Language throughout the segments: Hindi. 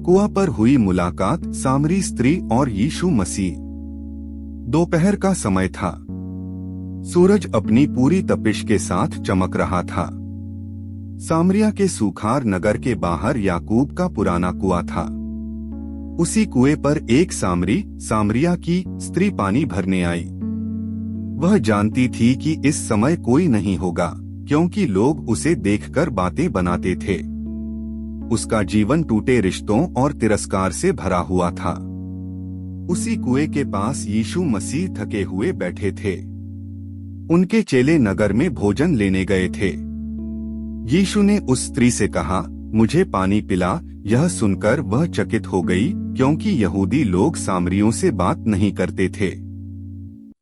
कुआं पर हुई मुलाकात, सामरी स्त्री और यीशु मसीह। दोपहर का समय था। सूरज अपनी पूरी तपिश के साथ चमक रहा था। सामरिया के सूखार नगर के बाहर याकूब का पुराना कुआं था। उसी कुएं पर एक सामरिया की स्त्री पानी भरने आई। वह जानती थी कि इस समय कोई नहीं होगा, क्योंकि लोग उसे देखकर बातें बनाते थे। उसका जीवन टूटे रिश्तों और तिरस्कार से भरा हुआ था। उसी कुएं के पास यीशु मसीह थके हुए बैठे थे। उनके चेले नगर में भोजन लेने गए थे। यीशु ने उस स्त्री से कहा, मुझे पानी पिला। यह सुनकर वह चकित हो गई, क्योंकि यहूदी लोग सामरियों से बात नहीं करते थे।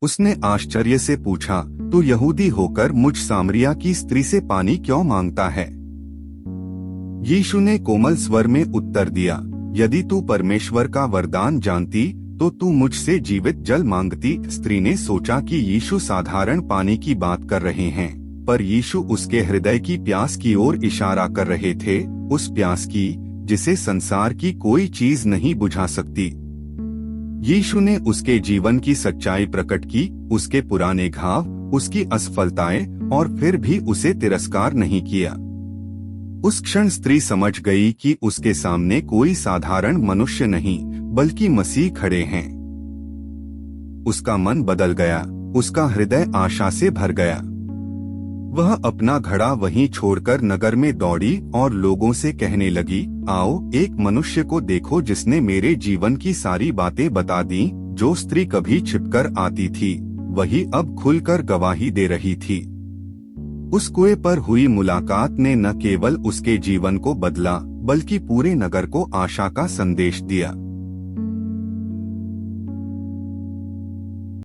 उसने आश्चर्य से पूछा, तू यहूदी होकर मुझ सामरिया की स्त्री से पानी क्यों मांगता है? यीशु ने कोमल स्वर में उत्तर दिया, यदि तू परमेश्वर का वरदान जानती तो तू मुझसे जीवित जल मांगती। स्त्री ने सोचा कि यीशु साधारण पानी की बात कर रहे हैं, पर यीशु उसके हृदय की प्यास की ओर इशारा कर रहे थे, उस प्यास की जिसे संसार की कोई चीज नहीं बुझा सकती। यीशु ने उसके जीवन की सच्चाई प्रकट की, उसके पुराने घाव, उसकी असफलताएं, और फिर भी उसे तिरस्कार नहीं किया। उस क्षण स्त्री समझ गई कि उसके सामने कोई साधारण मनुष्य नहीं, बल्कि मसीह खड़े हैं। उसका मन बदल गया, उसका हृदय आशा से भर गया। वह अपना घड़ा वहीं छोड़कर नगर में दौड़ी और लोगों से कहने लगी, आओ, एक मनुष्य को देखो जिसने मेरे जीवन की सारी बातें बता दी। जो स्त्री कभी छिपकर आती थी, वही अब खुलकर गवाही दे रही थी। उस कुएं पर हुई मुलाकात ने न केवल उसके जीवन को बदला, बल्कि पूरे नगर को आशा का संदेश दिया।